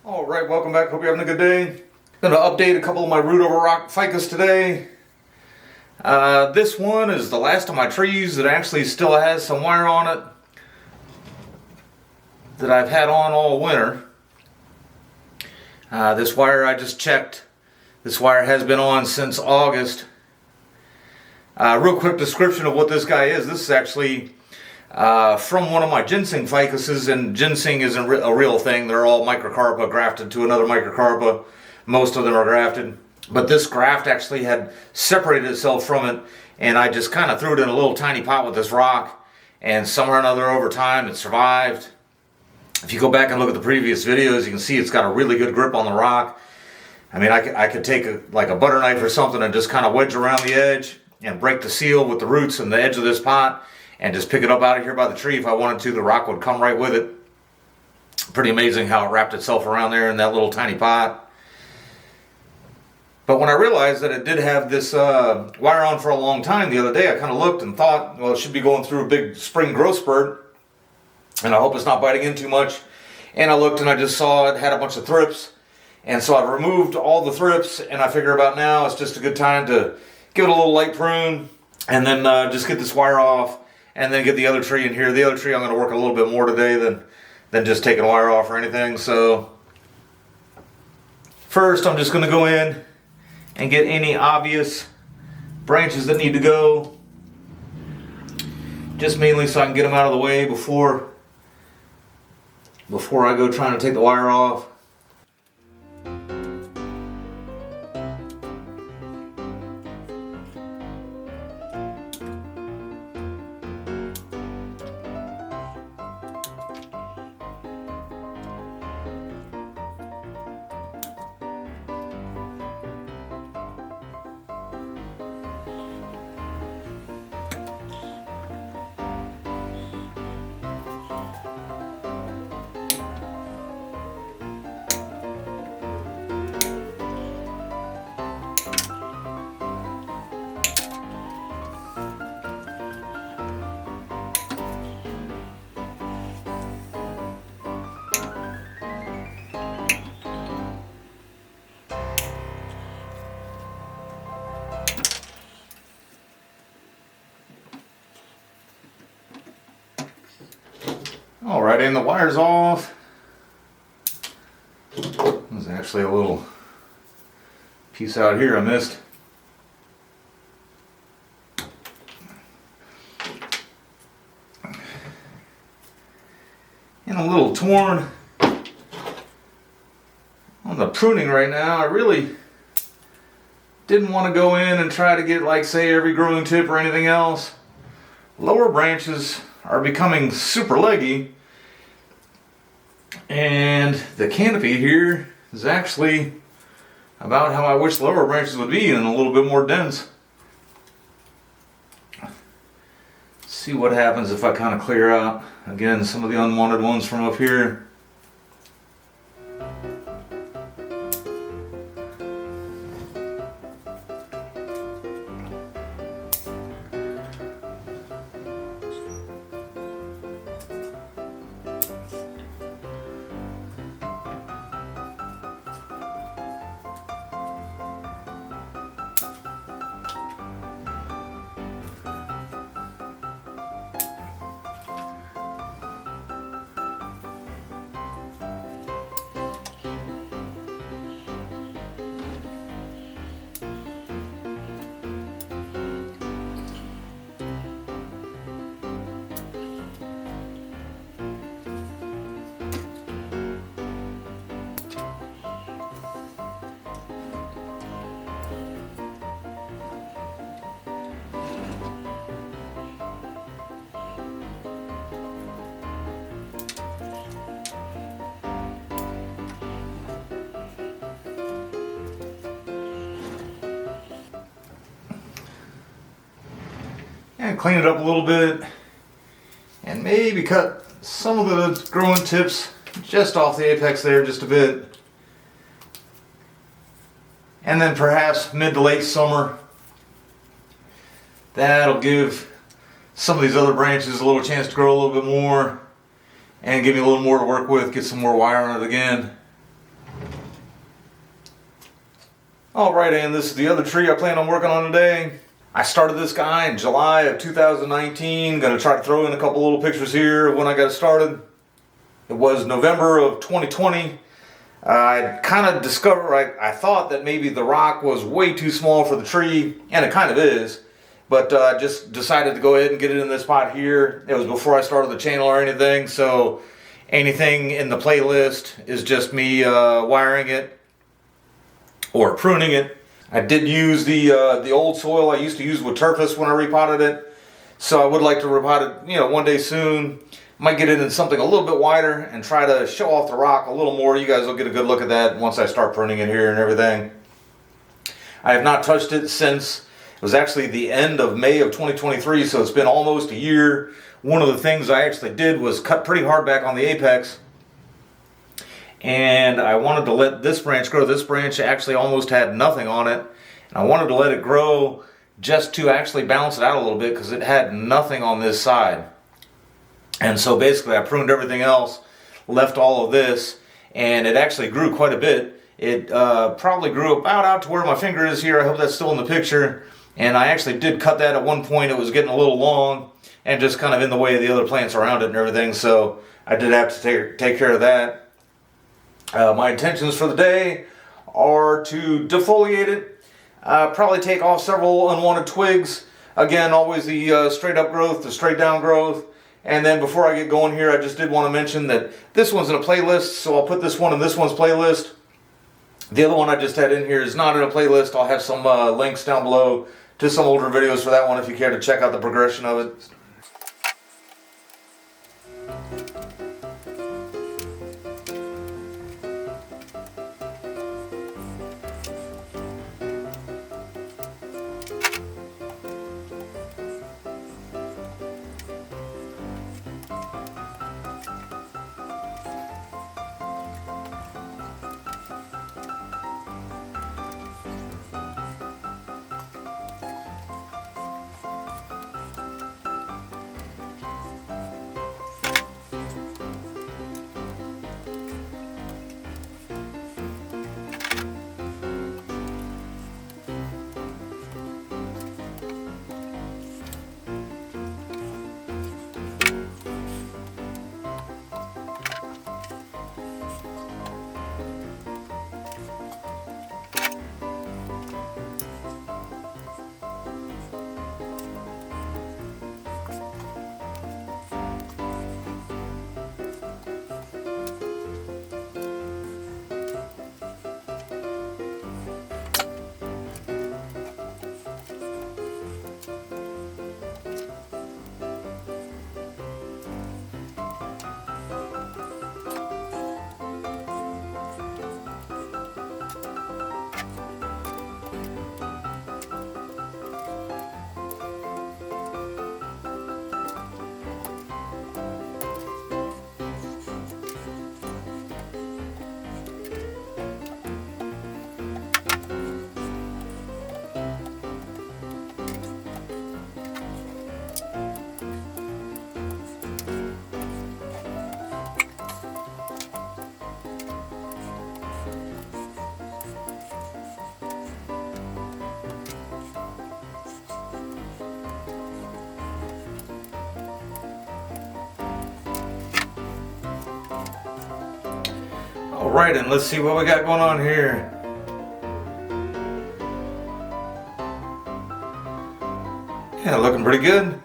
Alright, welcome back. Hope you're having a good day. Going to update a couple of my root over rock ficus today. This one is the last of my trees that actually still has some wire on it that I've had on all winter. This wire I just checked. This wire has been on since August. Real quick description of what this guy is. This is actually from one of my ginseng ficuses, and ginseng isn't a real thing. They're all microcarpa grafted to another microcarpa. Most of them are grafted. But this graft actually had separated itself from it, and I just kind of threw it in a little tiny pot with this rock, and somehow or another over time it survived. If you go back and look at the previous videos, you can see it's got a really good grip on the rock. I mean, I could take like a butter knife or something and just kind of wedge around the edge and break the seal with the roots and the edge of this pot and just pick it up out of here by the tree. If I wanted to, the rock would come right with it. Pretty amazing how it wrapped itself around there in that little tiny pot. But when I realized that it did have this wire on for a long time the other day, I kind of looked and thought, well, it should be going through a big spring growth spurt, and I hope it's not biting in too much. And I looked and I just saw it had a bunch of thrips, and so I removed all the thrips, and I figure about now it's just a good time to give it a little light prune, and then just get this wire off, and then get the other tree in here. The other tree I'm going to work a little bit more today than just taking wire off or anything. So first I'm just going to go in and get any obvious branches that need to go, just mainly so I can get them out of the way before I go trying to take the wire off. Alright, and the wire's off. There's actually a little piece out here I missed. And a little torn on the pruning right now. I really didn't want to go in and try to get, like, say, every growing tip or anything else. Lower branches are becoming super leggy, and the canopy here is actually about how I wish the lower branches would be, and a little bit more dense. Let's see what happens if I kind of clear out again some of the unwanted ones from up here. And clean it up a little bit, and maybe cut some of the growing tips just off the apex there just a bit. And then perhaps mid to late summer, that'll give some of these other branches a little chance to grow a little bit more and give me a little more to work with, get some more wire on it again. Alright, and this is the other tree I plan on working on today. I started this guy in July of 2019. Gonna try to throw in a couple little pictures here of when I got started. It was November of 2020. I kind of discovered, I thought that maybe the rock was way too small for the tree, and it kind of is. But I just decided to go ahead and get it in this spot here. It was before I started the channel or anything, so anything in the playlist is just me wiring it or pruning it. I did use the old soil I used to use with turfus when I repotted it, so I would like to repot it, one day soon. Might get it in something a little bit wider and try to show off the rock a little more. You guys will get a good look at that once I start pruning it here and everything. I have not touched it since it was actually the end of May of 2023, so it's been almost a year. One of the things I actually did was cut pretty hard back on the apex. And I wanted to let this branch grow. This branch actually almost had nothing on it. And I wanted to let it grow just to actually balance it out a little bit because it had nothing on this side. And so basically I pruned everything else, left all of this, and it actually grew quite a bit. It probably grew about out to where my finger is here. I hope that's still in the picture. And I actually did cut that at one point. It was getting a little long and just kind of in the way of the other plants around it and everything. So I did have to take care of that. My intentions for the day are to defoliate it, probably take off several unwanted twigs. Again, always the straight up growth, the straight down growth. And then before I get going here, I just did want to mention that this one's in a playlist, so I'll put this one in this one's playlist. The other one I just had in here is not in a playlist. I'll have some links down below to some older videos for that one if you care to check out the progression of it. Alright, and let's see what we got going on here. Yeah, looking pretty good.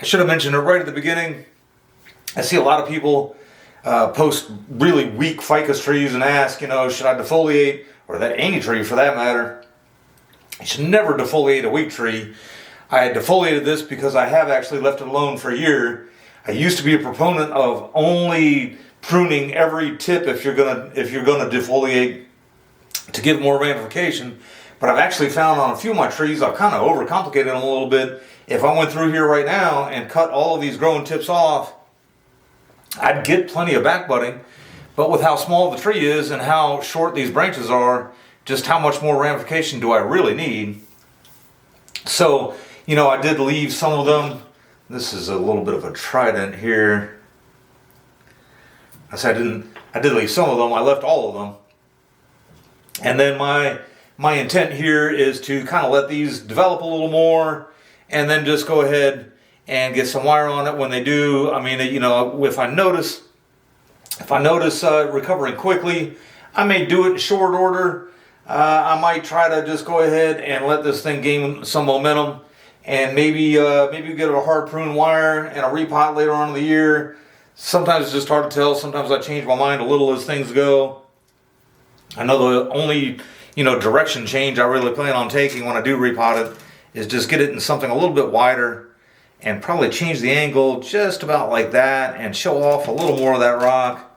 I should have mentioned it right at the beginning. I see a lot of people post really weak ficus trees and ask, should I defoliate, or that any tree for that matter. You should never defoliate a weak tree. I defoliated this because I have actually left it alone for a year. I used to be a proponent of only pruning every tip if you're gonna defoliate to give more ramification. But I've actually found on a few of my trees I've kind of overcomplicated them a little bit. If I went through here right now and cut all of these growing tips off, I'd get plenty of back budding. But with how small the tree is and how short these branches are, just how much more ramification do I really need? So, I did leave some of them. This is a little bit of a trident here. I did leave some of them. I left all of them. And then my my intent here is to kind of let these develop a little more, and then just go ahead and get some wire on it when they do. I mean, you know, if I notice recovering quickly, I may do it in short order. I might try to just go ahead and let this thing gain some momentum, and maybe get a hard prune wire and a repot later on in the year. Sometimes it's just hard to tell. Sometimes I change my mind a little as things go. I know the only, you know, direction change I really plan on taking when I do repot it is just get it in something a little bit wider and probably change the angle just about like that and show off a little more of that rock.